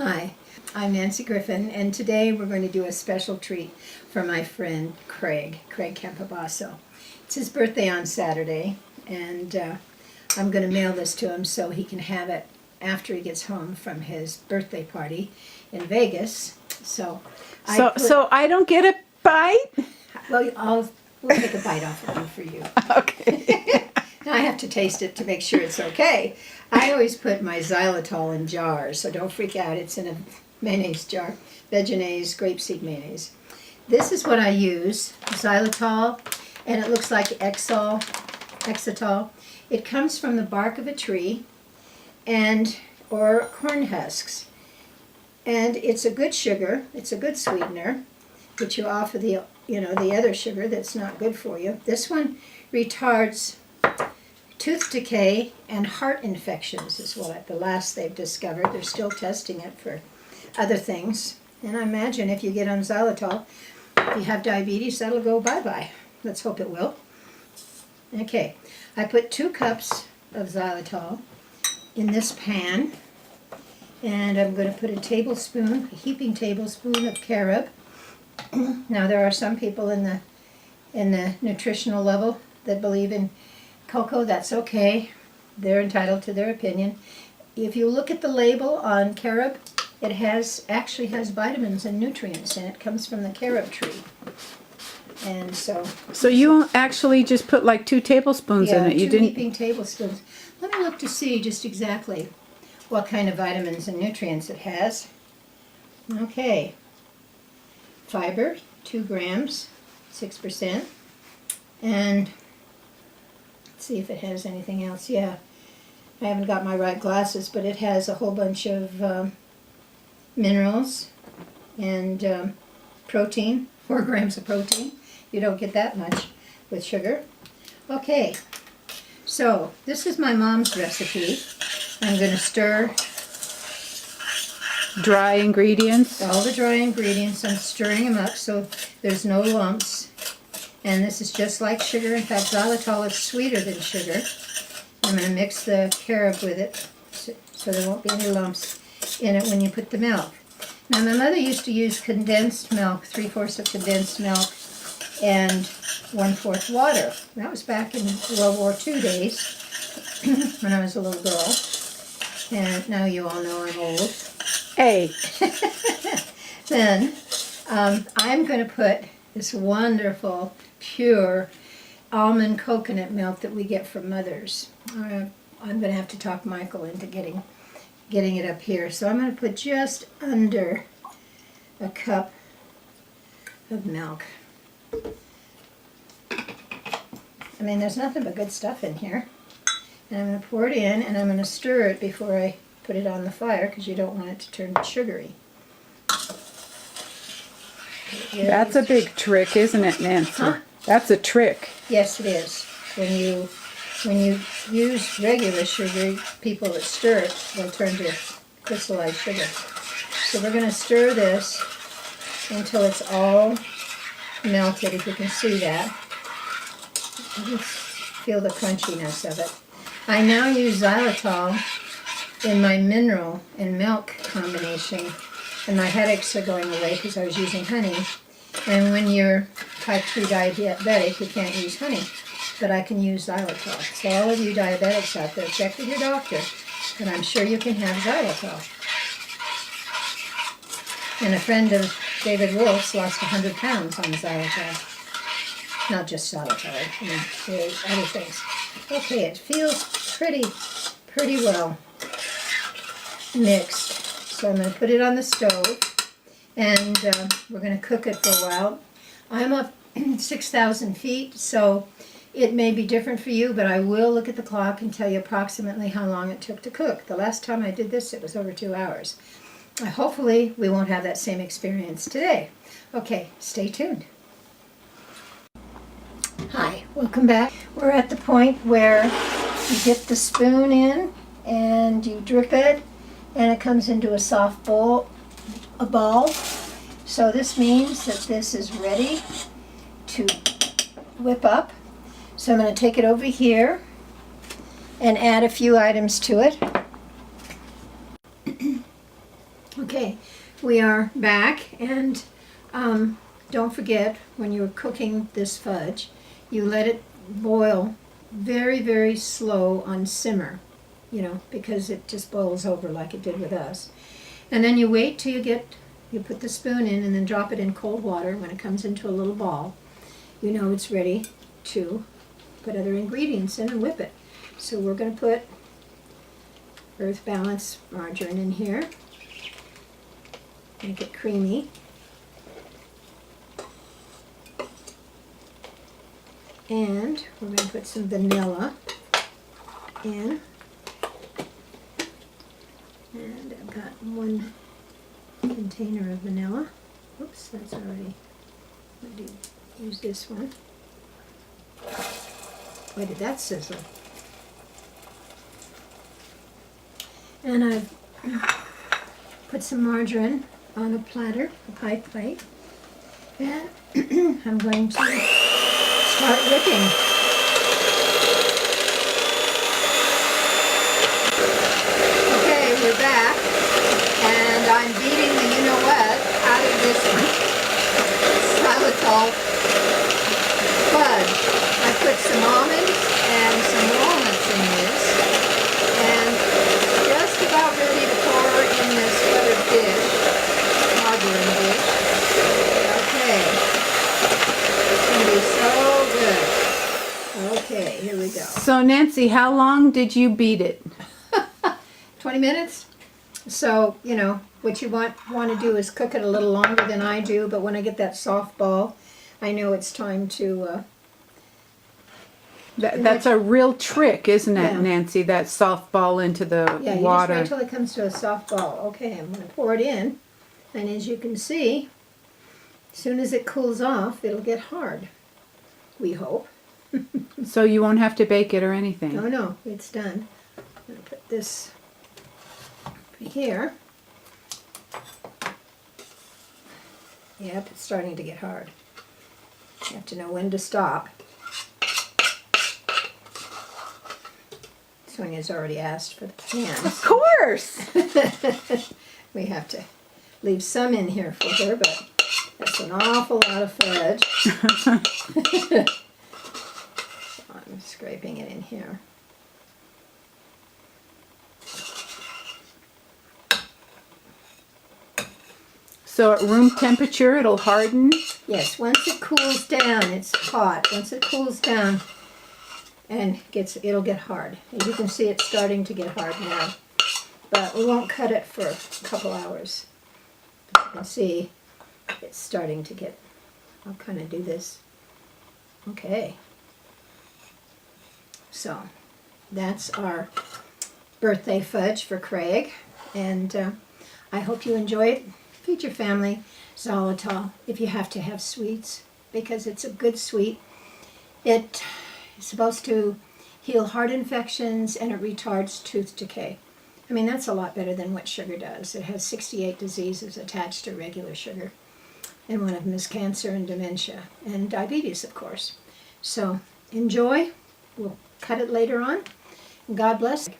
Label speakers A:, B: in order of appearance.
A: Hi, I'm Nancy Griffin, and today we're going to do a special treat for my friend Craig Campobasso. It's his birthday on Saturday, and I'm going to mail this to him so he can have it after he gets home from his birthday party in Vegas. So
B: I don't get a bite?
A: Well, we'll take a bite off of it for you.
B: Okay.
A: I have to taste it to make sure it's okay. I always put my xylitol in jars, so don't freak out. It's in a mayonnaise jar, Veganese grapeseed mayonnaise. This is what I use, xylitol, and it looks like Exotol. It comes from the bark of a tree or corn husks. And it's a good sugar, it's a good sweetener, get you off of the other sugar that's not good for you. This one retards tooth decay and heart infections is the last they've discovered. They're still testing it for other things. And I imagine if you get on xylitol, if you have diabetes, that'll go bye-bye. Let's hope it will. Okay, I put 2 cups of xylitol in this pan. And I'm going to put a heaping tablespoon of carob. Now there are some people in the nutritional level that believe in cocoa. That's okay. They're entitled to their opinion. If you look at the label on carob, it actually has vitamins and nutrients, and it comes from the carob tree. And so
B: you actually just put like 2 tablespoons in it. You
A: 2
B: didn't.
A: heaping tablespoons. Let me look to see just exactly what kind of vitamins and nutrients it has. Okay. Fiber, 2 grams, 6%. And let's see if it has anything else. Yeah, I haven't got my right glasses, but it has a whole bunch of minerals and protein, 4 grams of protein. You don't get that much with sugar. Okay, so this is my mom's recipe. I'm going to stir
B: Dry ingredients.
A: all the dry ingredients. I'm stirring them up so there's no lumps. And this is just like sugar. In fact, xylitol is sweeter than sugar. I'm going to mix the carob with it so there won't be any lumps in it when you put the milk. Now, my mother used to use condensed milk, 3/4 of condensed milk, and 1/4 water. That was back in World War II days when I was a little girl. And now you all know I'm old.
B: Hey.
A: Then I'm going to put this wonderful, pure almond coconut milk that we get from Mother's. I'm going to have to talk Michael into getting it up here. So I'm going to put just under a cup of milk. I mean, there's nothing but good stuff in here. And I'm going to pour it in, and I'm going to stir it before I put it on the fire because you don't want it to turn sugary.
B: That's a big trick, isn't it, Nancy?
A: Huh?
B: That's a trick.
A: Yes, it is. When you use regular sugar, people that stir it, they'll turn to crystallized sugar. So we're going to stir this until it's all melted, if you can see that. You feel the crunchiness of it. I now use xylitol in my mineral and milk combination, and my headaches are going away because I was using honey. And when you're type 2 diabetic, you can't use honey, but I can use xylitol. So all of you diabetics out there, check with your doctor, and I'm sure you can have xylitol. And a friend of David Wolf's lost 100 pounds on xylitol. Not just xylitol, I mean, other things. Okay, it feels pretty well mixed. So I'm going to put it on the stove, and we're going to cook it for a while. I'm up 6,000 feet, so it may be different for you, but I will look at the clock and tell you approximately how long it took to cook. The last time I did this, it was over 2 hours. Hopefully, we won't have that same experience today. Okay, stay tuned. Hi, welcome back. We're at the point where you dip the spoon in and you drip it, and it comes into a soft ball. So this means that this is ready to whip up. So I'm going to take it over here and add a few items to it. Okay, we are back, and don't forget, when you're cooking this fudge, you let it boil very, very slow on simmer, you know, because it just boils over like it did with us. And then you wait till you put the spoon in and then drop it in cold water. When it comes into a little ball, you know it's ready to put other ingredients in and whip it. So we're going to put Earth Balance margarine in here. Make it creamy. And we're going to put some vanilla in. And I've got 1 container of vanilla. Oops, that's already. I'm going to use this one. Why did that sizzle? And I've put some margarine on a platter, a pie plate, and I'm going to start whipping. Okay, we're back, and I'm beating the you-know-what out of this xylitol fudge. I put some almonds and some walnuts in this, and just about ready to pour in this buttered dish. Margarine dish. Okay. It's going to be so good. Okay, here we go.
B: So Nancy, how long did you beat it?
A: 20 minutes. So, you know, what you want to do is cook it a little longer than I do, but when I get that soft ball, I know it's time to...
B: That's a real trick, isn't it,
A: Yeah.
B: Nancy? That soft ball into the
A: yeah, you
B: water.
A: just wait till it comes to a soft ball. Okay, I'm going to pour it in. And as you can see, as soon as it cools off, it'll get hard. We hope.
B: So you won't have to bake it or anything.
A: Oh no, it's done. I'm going to put this over here. Yep, it's starting to get hard. You have to know when to stop. Sonia's already asked for the pans.
B: Of course!
A: We have to leave some in here for her, but that's an awful lot of fudge. I'm scraping it in here.
B: So at room temperature, it'll harden?
A: Yes, once it cools down, it's hot. Once it cools down and it'll get hard. As you can see, it's starting to get hard now. But we won't cut it for a couple hours. You can see it's starting to get, I'll kind of do this. Okay. So that's our birthday fudge for Craig. And I hope you enjoy it. Feed your family xylitol if you have to have sweets, because it's a good sweet. It is supposed to heal heart infections and it retards tooth decay. I mean, that's a lot better than what sugar does. It has 68 diseases attached to regular sugar, and one of them is cancer and dementia and diabetes, of course. So enjoy. We'll cut it later on. God bless.